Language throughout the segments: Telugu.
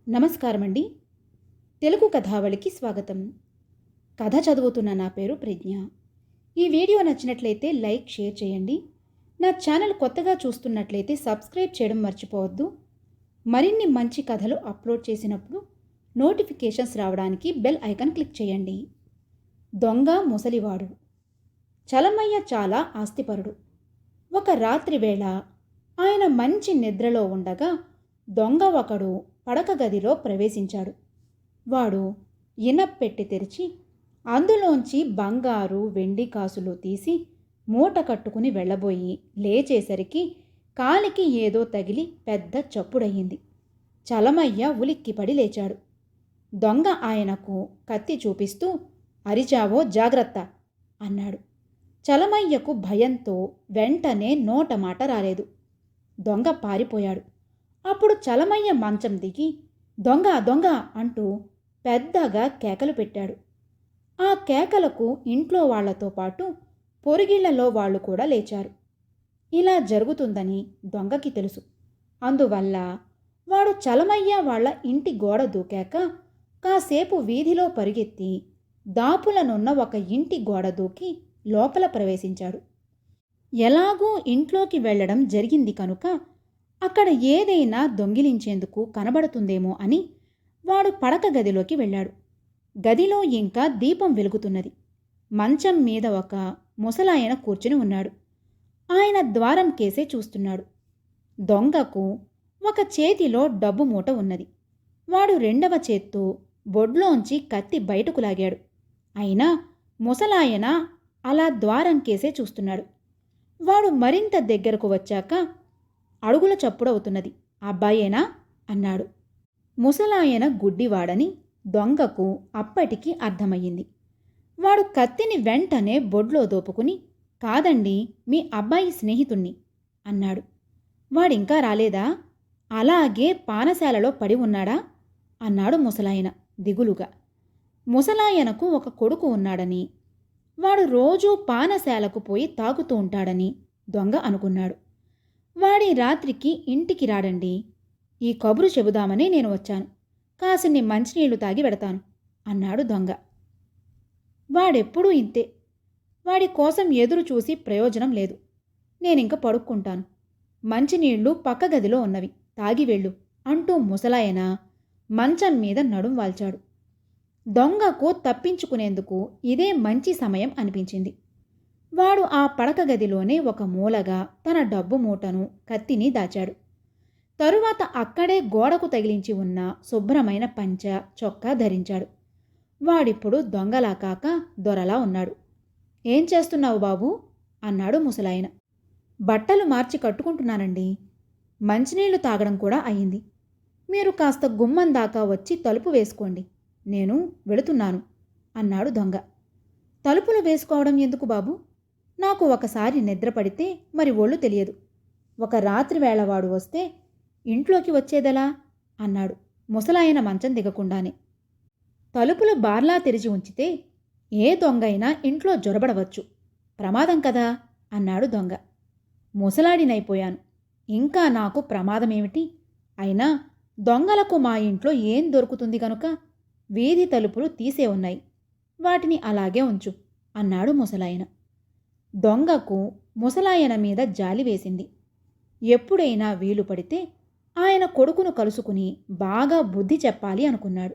నమస్కారం అండి. తెలుగు కథావళికి స్వాగతం. కథ చదువుతున్న నా పేరు ప్రజ్ఞ. ఈ వీడియో నచ్చినట్లయితే లైక్, షేర్ చేయండి. నా ఛానల్ కొత్తగా చూస్తున్నట్లయితే సబ్స్క్రైబ్ చేయడం మర్చిపోవద్దు. మరిన్ని మంచి కథలు అప్లోడ్ చేసినప్పుడు నోటిఫికేషన్స్ రావడానికి బెల్ ఐకాన్ క్లిక్ చేయండి. దొంగ ముసలివాడు. చలమయ్య చాలా ఆస్తిపరుడు. ఒక రాత్రి వేళ ఆయన మంచి నిద్రలో ఉండగా దొంగ ఒకడు పడక గదిలో ప్రవేశించాడు. వాడు ఇనప్పెట్టి తెరిచి అందులోంచి బంగారు, వెండి కాసులు తీసి మూట కట్టుకుని వెళ్ళబోయి లేచేసరికి కాలికి ఏదో తగిలి పెద్ద చప్పుడయ్యింది. చలమయ్య ఉలిక్కిపడి లేచాడు. దొంగ ఆయనకు కత్తి చూపిస్తూ "అరిచావో జాగ్రత్త" అన్నాడు. చలమయ్యకు భయంతో వెంటనే నోట మాట రాలేదు. దొంగ పారిపోయాడు. అప్పుడు చలమయ్య మంచం దిగి "దొంగ దొంగ" అంటూ పెద్దగా కేకలు పెట్టాడు. ఆ కేకలకు ఇంట్లో వాళ్లతో పాటు పొరుగిళ్లలో వాళ్ళు కూడా లేచారు. ఇలా జరుగుతుందని దొంగకి తెలుసు. అందువల్ల వాడు చలమయ్య వాళ్ళ ఇంటి గోడ దూకాక కాసేపు వీధిలో పరుగెత్తి దాపులనున్న ఒక ఇంటి గోడ దూకి లోపల ప్రవేశించాడు. ఎలాగూ ఇంట్లోకి వెళ్లడం జరిగింది కనుక అక్కడ ఏదైనా దొంగిలించేందుకు కనబడుతుందేమో అని వాడు పడక గదిలోకి వెళ్ళాడు. గదిలో ఇంకా దీపం వెలుగుతున్నది. మంచం మీద ఒక ముసలాయన కూర్చుని ఉన్నాడు. ఆయన ద్వారం కేసే చూస్తున్నాడు. దొంగకు ఒక చేతిలో డబ్బు మూట ఉన్నది. వాడు రెండవ చేత్తో బొడ్లోంచి కత్తి బయటకు లాగాడు. అయినా ముసలాయన అలా ద్వారం కేసే చూస్తున్నాడు. వాడు మరింత దగ్గరకు వచ్చాక అడుగుల చప్పుడవుతున్నది. "అబ్బాయేనా?" అన్నాడు. ముసలాయన గుడ్డివాడని దొంగకు అప్పటికి అర్థమయ్యింది. వాడు కత్తిని వెంటనే బొడ్లో దోపుకుని "కాదండి, మీ అబ్బాయి స్నేహితుణ్ణి" అన్నాడు. "వాడింకా రాలేదా? అలాగే పానశాలలో పడి ఉన్నాడా?" అన్నాడు ముసలాయన దిగులుగా. ముసలాయనకు ఒక కొడుకు ఉన్నాడని, వాడు రోజూ పానశాలకు పోయి తాగుతూ ఉంటాడని దొంగ అనుకున్నాడు. "వాడి రాత్రికి ఇంటికి రాడండి. ఈ కబురు చెబుదామని నేను వచ్చాను. కాసిన్ని మంచినీళ్లు తాగి వెడతాను" అన్నాడు దొంగ. "వాడెప్పుడూ ఇంతే. వాడి కోసం ఎదురు చూసి ప్రయోజనం లేదు. నేనింక పడుక్కుంటాను. మంచినీళ్లు పక్క గదిలో ఉన్నవి, తాగి వెళ్ళు" అంటూ ముసలాయన మంచం మీద నడుం వాల్చాడు. దొంగకు తప్పించుకునేందుకు ఇదే మంచి సమయం అనిపించింది. వాడు ఆ పడక గదిలోనే ఒక మూలగా తన డబ్బు మూటను, కత్తిని దాచాడు. తరువాత అక్కడే గోడకు తగిలించి ఉన్న శుభ్రమైన పంచ, చొక్కా ధరించాడు. వాడిప్పుడు దొంగలా కాక దొరలా ఉన్నాడు. "ఏం చేస్తున్నావు బాబూ?" అన్నాడు ముసలాయన. "బట్టలు మార్చి కట్టుకుంటున్నానండి. మంచినీళ్లు తాగడం కూడా అయింది. మీరు కాస్త గుమ్మం దాకా వచ్చి తలుపు వేసుకోండి. నేను వెళుతున్నాను" అన్నాడు దొంగ. "తలుపులు వేసుకోవడం ఎందుకు బాబు? నాకు ఒకసారి నిద్ర పడితే మరి ఒళ్ళు తెలియదు. ఒక రాత్రి వేళవాడు వస్తే ఇంట్లోకి వచ్చేదెలా?" అన్నాడు ముసలాయన మంచం దిగకుండానే. "తలుపులు బార్లా తెరిచి ఉంచితే ఏ దొంగైనా ఇంట్లో జొరబడవచ్చు. ప్రమాదం కదా" అన్నాడు దొంగ. "ముసలాడినైపోయాను. ఇంకా నాకు ప్రమాదమేమిటి? అయినా దొంగలకు మా ఇంట్లో ఏం దొరుకుతుంది కనుక వీధి తలుపులు తీసే ఉన్నాయి. వాటిని అలాగే ఉంచు" అన్నాడు ముసలాయన. దొంగకు ముసలాయన మీద జాలి వేసింది. ఎప్పుడైనా వీలు పడితే ఆయన కొడుకును కలుసుకుని బాగా బుద్ధి చెప్పాలి అనుకున్నాడు.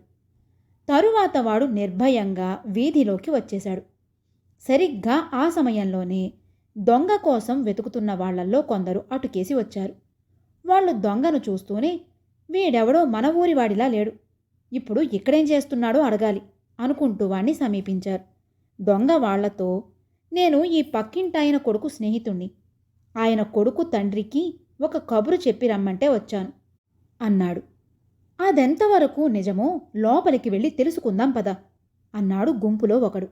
తరువాత వాడు నిర్భయంగా వీధిలోకి వచ్చేశాడు. సరిగ్గా ఆ సమయంలోనే దొంగ కోసం వెతుకుతున్న వాళ్లల్లో కొందరు అటుకేసి వచ్చారు. వాళ్ళు దొంగను చూస్తూనే "వీడెవడో మన ఊరివాడిలా లేడు. ఇప్పుడు ఇక్కడేం చేస్తున్నాడో అడగాలి" అనుకుంటూ వాణ్ణి సమీపించారు. దొంగ వాళ్లతో "నేను ఈ పక్కింటాయన కొడుకు స్నేహితుణ్ణి. ఆయన కొడుకు తండ్రికి ఒక కబురు చెప్పి రమ్మంటే వచ్చాను" అన్నాడు. "అదెంతవరకు నిజమో లోపలికి వెళ్ళి తెలుసుకుందాం పద" అన్నాడు గుంపులో ఒకడు.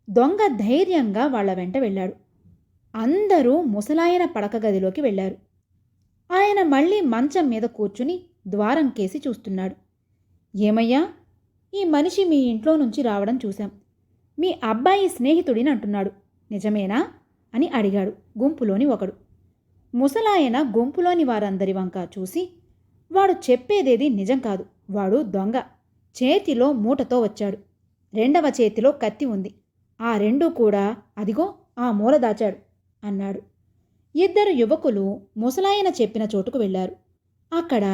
దొంగ ధైర్యంగా వాళ్ల వెంట వెళ్ళాడు. అందరూ ముసలాయన పడక గదిలోకి వెళ్లారు. ఆయన మళ్ళీ మంచం మీద కూర్చుని ద్వారం కేసి చూస్తున్నాడు. "ఏమయ్యా, ఈ మనిషి మీ ఇంట్లో నుంచి రావడం చూశాం. మీ అబ్బాయి స్నేహితుడిని అంటున్నాడు. నిజమేనా?" అని అడిగాడు గుంపులోని ఒకడు. ముసలాయన గుంపులోని వారందరి వంక చూసి "వాడు చెప్పేదేది నిజం కాదు. వాడు దొంగ. చేతిలో మూటతో వచ్చాడు. రెండవ చేతిలో కత్తి ఉంది. ఆ రెండూ కూడా అదిగో ఆ మూల దాచాడు అన్నాడు. ఇద్దరు యువకులు ముసలాయన చెప్పిన చోటుకు వెళ్ళారు. అక్కడ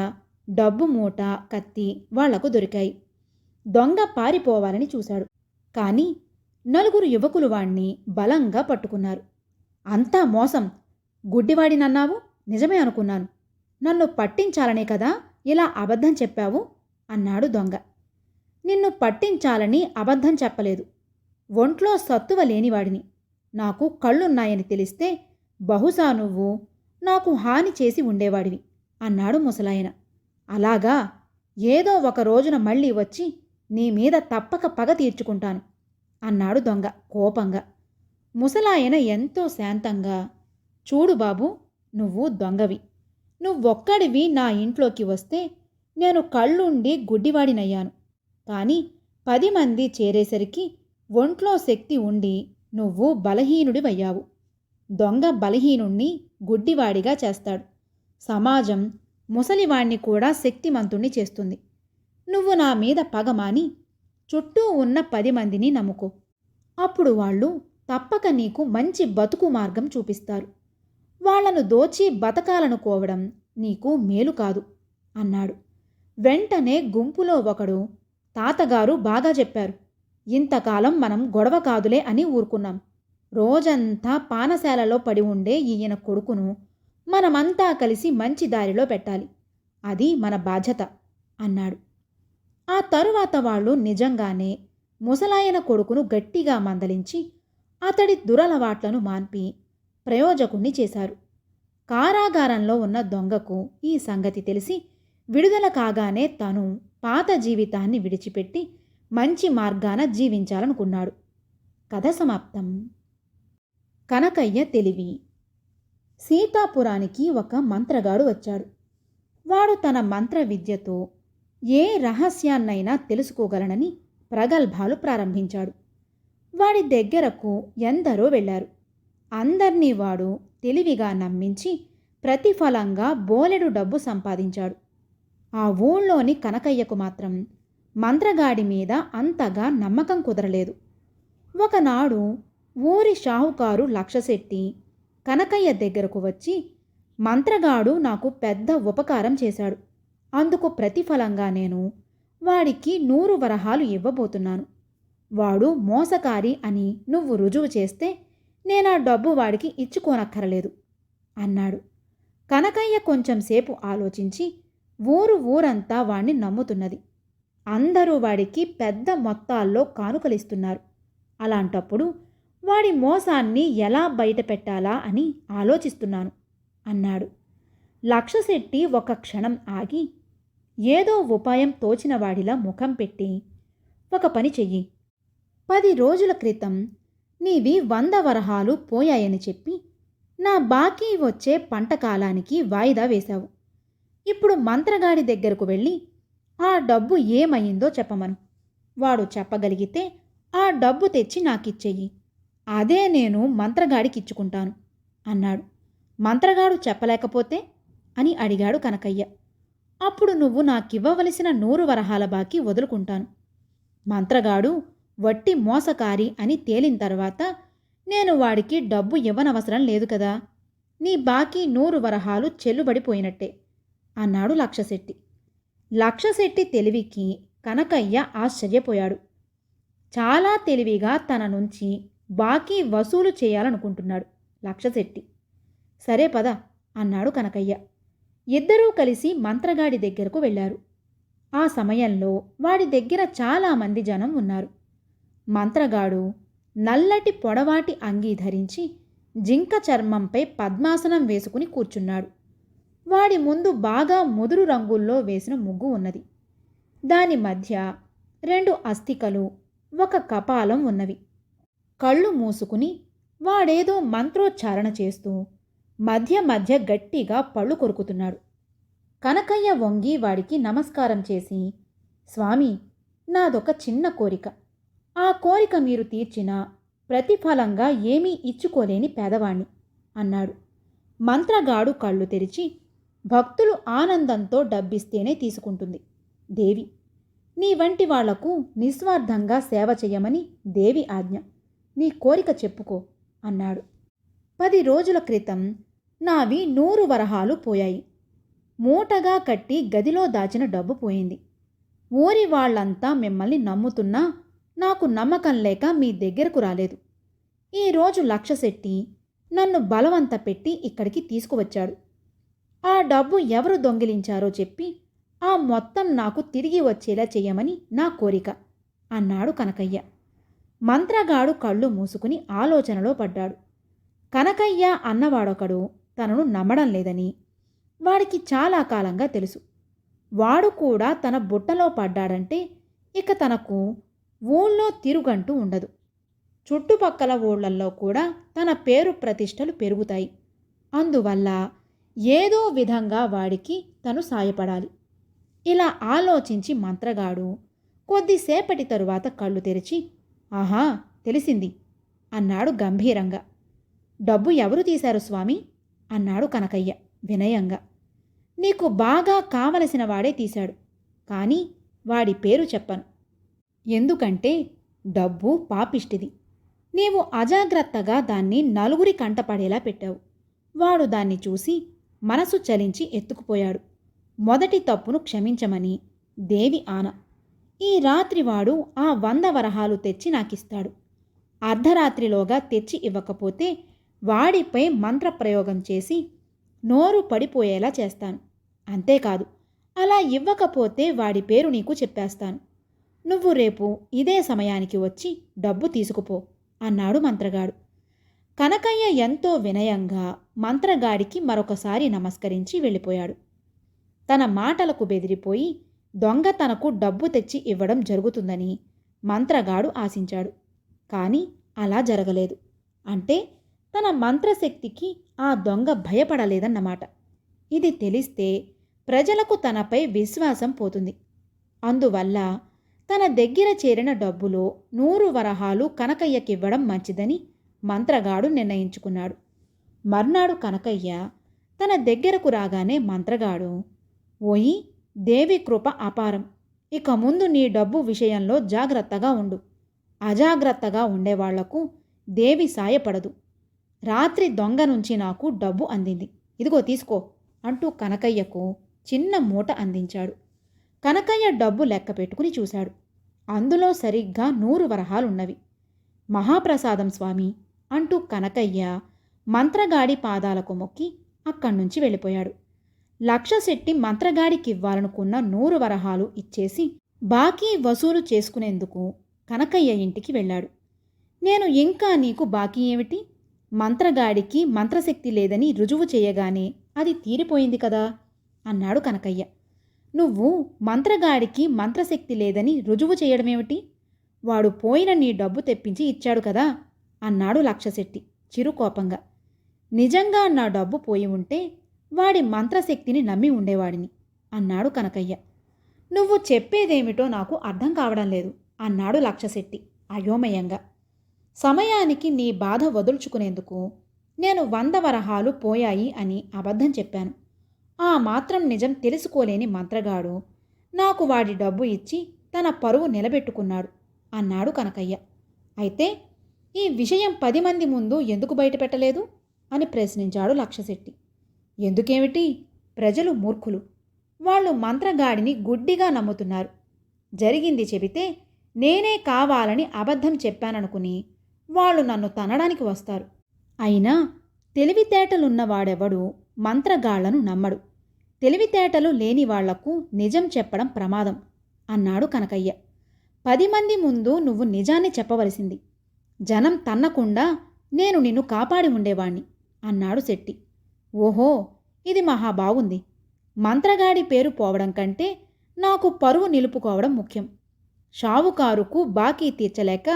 డబ్బు మూట, కత్తి వాళ్లకు దొరికాయి. దొంగ పారిపోవాలని చూశాడు. కానీ నలుగురు యువకులు వాణ్ణి బలంగా పట్టుకున్నారు. అంతా మోసం. గుడ్డివాడినన్నావు, నిజమే అనుకున్నాను. నన్ను పట్టించాలనే కదా ఇలా అబద్ధం చెప్పావు అన్నాడు దొంగ. నిన్ను పట్టించాలని అబద్ధం చెప్పలేదు. ఒంట్లో సత్తువ లేనివాడిని. నాకు కళ్ళున్నాయని తెలిస్తే బహుశా నువ్వు నాకు హాని చేసి ఉండేవాడివి అన్నాడు ముసలాయన. అలాగా, ఏదో ఒక రోజున మళ్ళీ వచ్చి నీ మీద తప్పక పగ తీర్చుకుంటాను అన్నాడు దొంగ కోపంగా. ముసలాయన ఎంతో శాంతంగా, చూడు బాబు, నువ్వు దొంగవి. నువ్వొక్కడివి నా ఇంట్లోకి వస్తే నేను కళ్ళుండి గుడ్డివాడినయ్యాను. కానీ 10 మంది చేరేసరికి ఒంట్లో శక్తి ఉండి నువ్వు బలహీనుడివయ్యావు. దొంగ బలహీనుణ్ణి గుడ్డివాడిగా చేస్తాడు. సమాజం ముసలివాణ్ణి కూడా శక్తిమంతుణ్ణి చేస్తుంది. నువ్వు నా మీద పగమాని చుట్టూ ఉన్న 10 మందిని నమ్ముకో. అప్పుడు వాళ్ళు తప్పక నీకు మంచి బతుకు మార్గం చూపిస్తారు. వాళ్లను దోచి బతకాలనుకోవడం నీకు మేలు కాదు అన్నాడు. వెంటనే గుంపులో ఒకడు, తాతగారు బాగా చెప్పారు. ఇంతకాలం మనం గొడవ కాదులే అని ఊరుకున్నాం. రోజంతా పానశాలలో పడి ఉండే ఈయన కొడుకును మనమంతా కలిసి మంచి దారిలో పెట్టాలి. అది మన బాధ్యత అన్నాడు. ఆ తరువాత వాళ్ళు నిజంగానే ముసలాయన కొడుకును గట్టిగా మందలించి అతడి దురలవాట్లను మాన్పి ప్రయోజకుణ్ణి చేశారు. కారాగారంలో ఉన్న దొంగకు ఈ సంగతి తెలిసి విడుదల కాగానే తను పాత జీవితాన్ని విడిచిపెట్టి మంచి మార్గాన జీవించాలనుకున్నాడు. కథ సమాప్తం. కనకయ్య తెలివి. సీతాపురానికి ఒక మంత్రగాడు వచ్చాడు. వాడు తన మంత్ర విద్యతో ఏ రహస్యాన్నైనా తెలుసుకోగలనని ప్రగల్భాలు ప్రారంభించాడు. వాడి దగ్గరకు ఎందరో వెళ్ళారు. అందర్నీ వాడు తెలివిగా నమ్మించి ప్రతిఫలంగా బోలెడు డబ్బు సంపాదించాడు. ఆ ఊళ్ళోని కనకయ్యకు మాత్రం మంత్రగాడి మీద అంతగా నమ్మకం కుదరలేదు. ఒకనాడు ఊరి షాహుకారు లక్షశెట్టి కనకయ్య దగ్గరకు వచ్చి, మంత్రగాడు నాకు పెద్ద ఉపకారం చేశాడు. అందుకు ప్రతిఫలంగా నేను వాడికి 100 వరహాలు ఇవ్వబోతున్నాను. వాడు మోసకారి అని నువ్వు రుజువు చేస్తే నేనా డబ్బు వాడికి ఇచ్చుకోనక్కరలేదు అన్నాడు. కనకయ్య కొంచెంసేపు ఆలోచించి, ఊరంతా వాణ్ణి నమ్ముతున్నది. అందరూ వాడికి పెద్ద మొత్తాల్లో కానుకలిస్తున్నారు. అలాంటప్పుడు వాడి మోసాన్ని ఎలా బయటపెట్టాలా అని ఆలోచిస్తున్నాను అన్నాడు. లక్షశెట్టి ఒక క్షణం ఆగి ఏదో ఉపాయం తోచినవాడిలా ముఖం పెట్టి, ఒక పని చెయ్యి. 10 రోజుల క్రితం నీవి 100 వరహాలు పోయాయని చెప్పి నా బాకీ వచ్చే పంట కాలానికి వాయిదా వేశావు. ఇప్పుడు మంత్రగాడి దగ్గరకు వెళ్ళి ఆ డబ్బు ఏమయ్యిందో చెప్పమను. వాడు చెప్పగలిగితే ఆ డబ్బు తెచ్చి నాకిచ్చెయ్యి. అదే నేను మంత్రగాడికిచ్చుకుంటాను అన్నాడు. మంత్రగాడు చెప్పలేకపోతే అని అడిగాడు కనకయ్య. అప్పుడు నువ్వు నాకివ్వవలసిన 100 వరహాల బాకీ వదులుకుంటాను. మంత్రగాడు వట్టి మోసకారి అని తేలిన తర్వాత నేను వాడికి డబ్బు ఇవ్వనవసరం లేదు కదా. నీ బాకీ 100 వరహాలు చెల్లుబడిపోయినట్టే అన్నాడు లక్షశెట్టి. లక్షశెట్టి తెలివికి కనకయ్య ఆశ్చర్యపోయాడు. చాలా తెలివిగా తన నుంచి బాకీ వసూలు చేయాలనుకుంటున్నాడు లక్షశెట్టి. సరే పద అన్నాడు కనకయ్య. ఇద్దరూ కలిసి మంత్రగాడి దగ్గరకు వెళ్ళారు. ఆ సమయంలో వాడి దగ్గర చాలామంది జనం ఉన్నారు. మంత్రగాడు నల్లటి పొడవాటి అంగీ ధరించి జింక చర్మంపై పద్మాసనం వేసుకుని కూర్చున్నాడు. వాడి ముందు బాగా ముదురు రంగుల్లో వేసిన ముగ్గు ఉన్నది. దాని మధ్య 2 అస్థికలు, ఒక కపాలం ఉన్నవి. కళ్ళు మూసుకుని వాడేదో మంత్రోచ్చారణ చేస్తూ మధ్య మధ్య గట్టిగా పళ్ళు కొరుకుతున్నాడు. కనకయ్య వంగి వాడికి నమస్కారం చేసి, స్వామి, నాదొక చిన్న కోరిక. ఆ కోరిక మీరు తీర్చినా ప్రతిఫలంగా ఏమీ ఇచ్చుకోలేని పేదవాణ్ణి అన్నాడు. మంత్రగాడు కళ్ళు తెరిచి, భక్తులు ఆనందంతో డబ్బిస్తేనే తీసుకుంటుంది. దేవి. నీ వంటి వాళ్లకు నిస్వార్థంగా సేవ చెయ్యమని దేవి ఆజ్ఞ. నీ కోరిక చెప్పుకో అన్నాడు. 10 రోజుల క్రితం నావి 100 వరహాలు పోయాయి. మూటగా కట్టి గదిలో దాచిన డబ్బు పోయింది. ఊరి వాళ్లంతా మిమ్మల్ని నమ్ముతున్నా నాకు నమ్మకం లేక మీ దగ్గరకు రాలేదు. ఈరోజు లక్షశెట్టి నన్ను బలవంత పెట్టి ఇక్కడికి తీసుకువచ్చాడు. ఆ డబ్బు ఎవరు దొంగిలించారో చెప్పి ఆ మొత్తం నాకు తిరిగి వచ్చేలా చెయ్యమని నా కోరిక అన్నాడు కనకయ్య. మంత్రగాడు కళ్ళు మూసుకుని ఆలోచనలో పడ్డాడు. కనకయ్య అన్నవాడొకడు తనను నమ్మడం లేదని వాడికి చాలా కాలంగా తెలుసు. వాడు కూడా తన బుట్టలో పడ్డాడంటే ఇక తనకు ఊళ్ళో తిరుగంటూ ఉండదు. చుట్టుపక్కల ఊళ్ళల్లో కూడా తన పేరు ప్రతిష్టలు పెరుగుతాయి. అందువల్ల ఏదో విధంగా వాడికి తను సాయపడాలి. ఇలా ఆలోచించి మంత్రగాడు కొద్దిసేపటి తరువాత కళ్ళు తెరిచి, ఆహా, తెలిసింది అన్నాడు గంభీరంగా. డబ్బు ఎవరు తీశారు స్వామి అన్నాడు కనకయ్య వినయంగా. నీకు బాగా కావలసిన వాడే తీశాడు, కానీ వాడి పేరు చెప్పను. ఎందుకంటే డబ్బు పాపిష్టిది. నీవు అజాగ్రత్తగా దాన్ని నలుగురి కంటపడేలా పెట్టావు. వాడు దాన్ని చూసి మనసు చలించి ఎత్తుకుపోయాడు. మొదటి తప్పును క్షమించమని దేవి ఆన. ఈ రాత్రి వాడు ఆ 100 వరహాలు తెచ్చి నాకిస్తాడు. అర్ధరాత్రిలోగా తెచ్చి ఇవ్వకపోతే వాడిపై మంత్రప్రయోగం చేసి నోరు పడిపోయేలా చేస్తాను. అంతేకాదు, అలా ఇవ్వకపోతే వాడి పేరు నీకు చెప్పేస్తాను. నువ్వు రేపు ఇదే సమయానికి వచ్చి డబ్బు తీసుకుపో అన్నాడు మంత్రగాడు. కనకయ్య ఎంతో వినయంగా మంత్రగాడికి మరొకసారి నమస్కరించి వెళ్ళిపోయాడు. తన మాటలకు బెదిరిపోయి దొంగ తనకు డబ్బు తెచ్చి ఇవ్వడం జరుగుతుందని మంత్రగాడు ఆశించాడు. కానీ అలా జరగలేదు. అంటే తన మంత్రశక్తికి ఆ దొంగ భయపడలేదన్నమాట. ఇది తెలిస్తే ప్రజలకు తనపై విశ్వాసం పోతుంది. అందువల్ల తన దగ్గర చేరిన డబ్బులో 100 వరహాలు కనకయ్యకివ్వడం మంచిదని మంత్రగాడు నిర్ణయించుకున్నాడు. మర్నాడు కనకయ్య తన దగ్గరకు రాగానే మంత్రగాడు, ఓయి, దేవి కృప అపారం. ఇక ముందు నీ డబ్బు విషయంలో జాగ్రత్తగా ఉండు. అజాగ్రత్తగా ఉండేవాళ్లకు దేవి సాయపడదు. రాత్రి దొంగ నుంచి నాకు డబ్బు అందింది. ఇదిగో తీసుకో అంటూ కనకయ్యకు చిన్న మూట అందించాడు. కనకయ్య డబ్బు లెక్క పెట్టుకుని చూశాడు. అందులో సరిగ్గా 100 వరహాలున్నవి. మహాప్రసాదం స్వామి అంటూ కనకయ్య మంత్రగాడి పాదాలకు మొక్కి అక్కడ్నుంచి వెళ్ళిపోయాడు. లక్షశెట్టి మంత్రగాడికివ్వాలనుకున్న 100 వరహాలు ఇచ్చేసి బాకీ వసూలు చేసుకునేందుకు కనకయ్య ఇంటికి వెళ్ళాడు. నేను ఇంకా నీకు బాకీ ఏమిటి? మంత్రగాడికి మంత్రశక్తి లేదని రుజువు చేయగానే అది తీరిపోయింది కదా అన్నాడు కనకయ్య. నువ్వు మంత్రగాడికి మంత్రశక్తి లేదని రుజువు చేయడమేమిటి? వాడు పోయిన నీ డబ్బు తెప్పించి ఇచ్చాడు కదా అన్నాడు లక్షశెట్టి చిరుకోపంగా. నిజంగా నా డబ్బు పోయి ఉంటే వాడి మంత్రశక్తిని నమ్మి ఉండేవాడిని అన్నాడు కనకయ్య. నువ్వు చెప్పేదేమిటో నాకు అర్థం కావడం లేదు అన్నాడు లక్షశెట్టి అయోమయంగా. సమయానికి నీ బాధ వదుల్చుకునేందుకు నేను 100 వరహాలు పోయాయి అని అబద్ధం చెప్పాను. ఆ మాత్రం నిజం తెలుసుకోలేని మంత్రగాడు నాకు వాడి డబ్బు ఇచ్చి తన పరువు నిలబెట్టుకున్నాడు అన్నాడు కనకయ్య. అయితే ఈ విషయం 10 మంది ముందు ఎందుకు బయటపెట్టలేదు అని ప్రశ్నించాడు లక్షశెట్టి. ఎందుకేమిటి? ప్రజలు మూర్ఖులు. వాళ్ళు మంత్రగాడిని గుడ్డిగా నమ్ముతున్నారు. జరిగింది చెబితే నేనే కావాలని అబద్ధం చెప్పాననుకుని వాళ్ళు నన్ను తనడానికి వస్తారు. అయినా తెలివితేటలున్నవాడెవడు మంత్రగాళ్లను నమ్మడు. తెలివితేటలు లేని వాళ్లకు నిజం చెప్పడం ప్రమాదం అన్నాడు కనకయ్య. 10 మంది ముందు నువ్వు నిజాన్ని చెప్పవలసింది. జనం తన్నకుండా నేను నిన్ను కాపాడి ఉండేవాణ్ణి అన్నాడు శెట్టి. ఓహో, ఇది మహా బాగుంది. మంత్రగాడి పేరు పోవడం కంటే నాకు పరువు నిలుపుకోవడం ముఖ్యం. షావుకారుకు బాకీ తీర్చలేక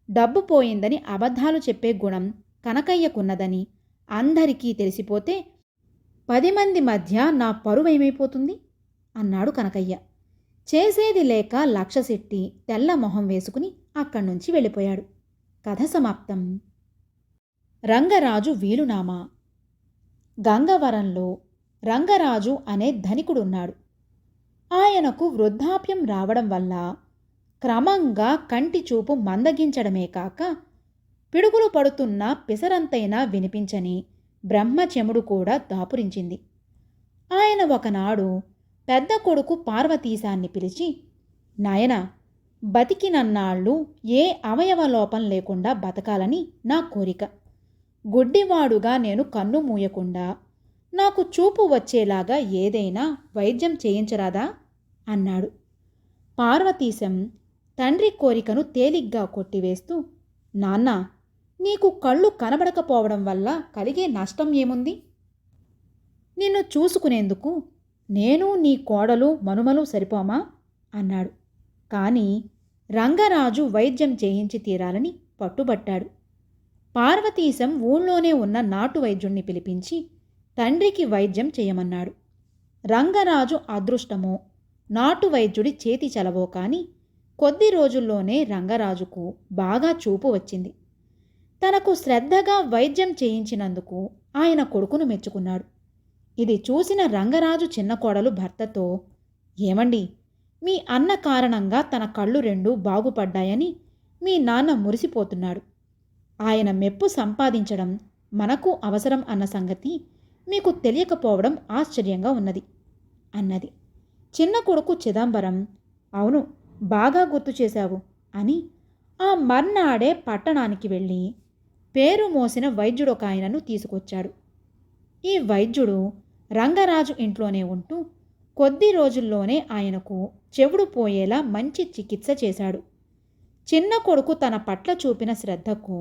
డబ్బు పోయిందని అబద్ధాలు చెప్పే గుణం కనకయ్యకున్నదని అందరికీ తెలిసిపోతే 10 మంది మధ్య నా పరువేమైపోతుంది అన్నాడు కనకయ్య. చేసేది లేక లక్షశెట్టి తెల్ల మొహం వేసుకుని అక్కడ్నుంచి వెళ్ళిపోయాడు. కథ సమాప్తం. రంగరాజు వీలునామా. గంగవరంలో రంగరాజు అనే ధనికుడున్నాడు. ఆయనకు వృద్ధాప్యం రావడం వల్ల క్రమంగా కంటి చూపు మందగించడమే కాక పిడుగులు పడుతున్న పిసరంతైనా వినిపించని బ్రహ్మచెముడు కూడా దాపురించింది. ఆయన ఒకనాడు పెద్ద కొడుకు పార్వతీశాన్ని పిలిచి, నాయనా, బతికినన్నాళ్ళు ఏ అవయవ లోపం లేకుండా బతకాలని నా కోరిక. గుడ్డివాడుగా నేను కన్ను మూయకుండా నాకు చూపు వచ్చేలాగా ఏదైనా వైద్యం చేయించరాదా అన్నాడు. పార్వతీశం తండ్రి కోరికను తేలిగ్గా కొట్టివేస్తూ, నాన్న, నీకు కళ్ళు కనబడకపోవడం వల్ల కలిగే నష్టం ఏముంది? నిన్ను చూసుకునేందుకు నేను నీ కోడలు మనుమలు సరిపోమా అన్నాడు. కానీ రంగరాజు వైద్యం చేయించి తీరాలని పట్టుబట్టాడు. పార్వతీశం ఊళ్ళోనే ఉన్న నాటు వైద్యుణ్ణి పిలిపించి తండ్రికి వైద్యం చేయమన్నాడు. రంగరాజు అదృష్టమో నాటు వైద్యుడి చేతి చలవో కాని కొద్ది రోజుల్లోనే రంగరాజుకు బాగా చూపు వచ్చింది. తనకు శ్రద్ధగా వైద్యం చేయించినందుకు ఆయన కొడుకును మెచ్చుకున్నాడు. ఇది చూసిన రంగరాజు చిన్న కోడలు భర్తతో, ఏమండి, మీ అన్న కారణంగా తన కళ్ళు రెండు బాగుపడ్డాయని మీ నాన్న మురిసిపోతున్నాడు. ఆయన మెప్పు సంపాదించడం మనకు అవసరం అన్న సంగతి మీకు తెలియకపోవడం ఆశ్చర్యంగా ఉన్నది అన్నది. చిన్న కొడుకు చిదంబరం, అవును, బాగా గుర్తు చేశావు అని ఆ మర్నాడే పట్టణానికి వెళ్ళి పేరు మోసిన వైద్యుడొక ఆయనను తీసుకొచ్చాడు. ఈ వైద్యుడు రంగరాజు ఇంట్లోనే ఉంటూ కొద్ది రోజుల్లోనే ఆయనకు చెవుడు పోయేలా మంచి చికిత్స చేశాడు. చిన్న కొడుకు తన పట్ల చూపిన శ్రద్ధకు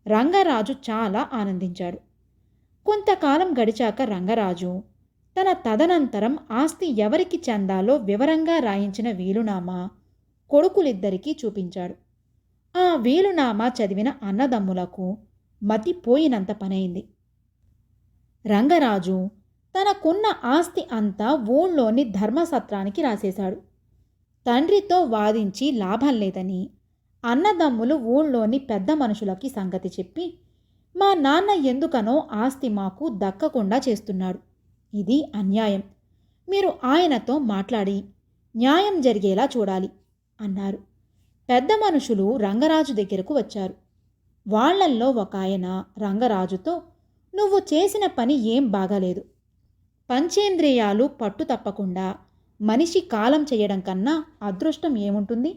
రంగరాజు చాలా ఆనందించాడు. కొంతకాలం గడిచాక రంగరాజు తన తదనంతరం ఆస్తి ఎవరికి చెందాలో వివరంగా రాయించిన వీలునామా కొడుకులిద్దరికీ చూపించాడు. ఆ వీలునామా చదివిన అన్నదమ్ములకు మతిపోయినంత పనైంది. రంగరాజు తనకున్న ఆస్తి అంతా ఊళ్ళోని ధర్మసత్రానికి రాసేశాడు. తండ్రితో వాదించి లాభం లేదని అన్నదమ్ములు ఊళ్ళోని పెద్ద మనుషులకి సంగతి చెప్పి, మా నాన్న ఎందుకనో ఆస్తి మాకు దక్కకుండా చేస్తున్నాడు, ఇది అన్యాయం, మీరు ఆయనతో మాట్లాడి న్యాయం జరిగేలా చూడాలి అన్నారు. పెద్ద మనుషులు రంగరాజు దగ్గరకు వచ్చారు. వాళ్లల్లో ఒక ఆయన రంగరాజుతో, నువ్వు చేసిన పని ఏం బాగాలేదు. పంచేంద్రియాలు పట్టు తప్పకుండా మనిషి కాలం చేయడం కన్నా అదృష్టం ఏముంటుంది?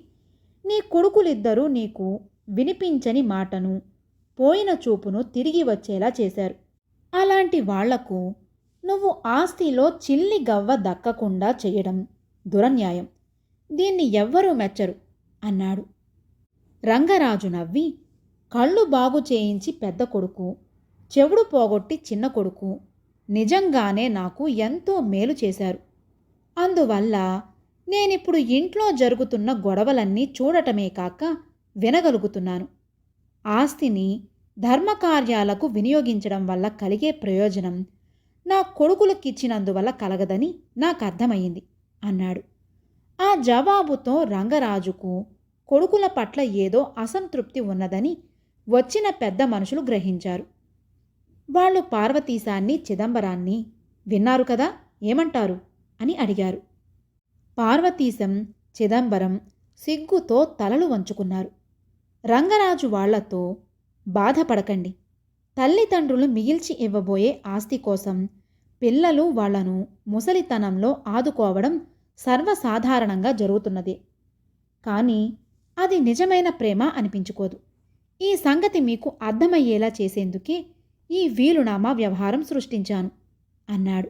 నీ కొడుకులిద్దరూ నీకు వినిపించని మాటను, పోయిన చూపును తిరిగి వచ్చేలా చేశారు. అలాంటి వాళ్లకు నువ్వు ఆస్తిలో చిల్లి గవ్వ దక్కకుండా చేయడం దురన్యాయం. దీన్ని ఎవ్వరూ మెచ్చరు అన్నాడు. రంగరాజు నవ్వి, కళ్ళు బాగు చేయించి పెద్ద కొడుకు, చెవుడు పోగొట్టి చిన్న కొడుకు నిజంగానే నాకు ఎంతో మేలు చేశారు. అందువల్ల నేనిప్పుడు ఇంట్లో జరుగుతున్న గొడవలన్నీ చూడటమే కాక వినగలుగుతున్నాను. ఆస్తిని ధర్మకార్యాలకు వినియోగించడం వల్ల కలిగే ప్రయోజనం నా కొడుకులకిచ్చినందువల్ల కలగదని నాకు అర్థమయ్యింది అన్నాడు. ఆ జవాబుతో రంగరాజుకు కొడుకుల పట్ల ఏదో అసంతృప్తి ఉన్నదని వచ్చిన పెద్ద మనుషులు గ్రహించారు. వాళ్ళు పార్వతీశాన్ని, చిదంబరాన్ని, విన్నారు కదా, ఏమంటారు అని అడిగారు. పార్వతీశం, చిదంబరం సిగ్గుతో తలలు వంచుకున్నారు. రంగరాజు వాళ్లతో, బాధపడకండి, తల్లిదండ్రులు మిగిల్చి ఇవ్వబోయే ఆస్తి కోసం పిల్లలు వాళ్లను ముసలితనంలో ఆదుకోవడం సర్వసాధారణంగా జరుగుతున్నదే. కానీ అది నిజమైన ప్రేమ అనిపించుకోదు. ఈ సంగతి మీకు అర్థమయ్యేలా చేసేందుకే ఈ వీలునామా వ్యవహారం సృష్టించాను అన్నాడు.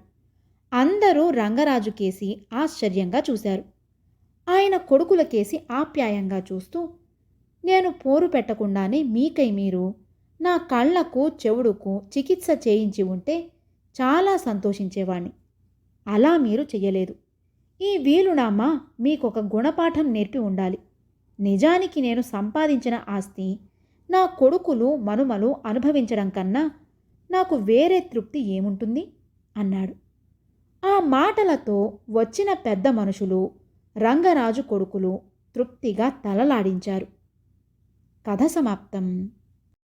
అందరూ రంగరాజు కేసి ఆశ్చర్యంగా చూశారు. ఆయన కొడుకుల కేసి ఆప్యాయంగా చూస్తూ, నేను పోరు పెట్టకుండానే మీకై మీరు నా కళ్లకు చెవుడుకు చికిత్స చేయించి ఉంటే చాలా సంతోషించేవాణ్ణి. అలా మీరు చెయ్యలేదు. ఈ వీలునామా మీకొక గుణపాఠం నేర్పి ఉండాలి. నిజానికి నేను సంపాదించిన ఆస్తి నా కొడుకులు మనుమలు అనుభవించడం కన్నా నాకు వేరే తృప్తి ఏముంటుంది అన్నాడు. ఆ మాటలతో వచ్చిన పెద్ద మనుషులు రంగరాజు కొడుకులు తృప్తిగా తలలాడించారు. కథ సమాప్తం.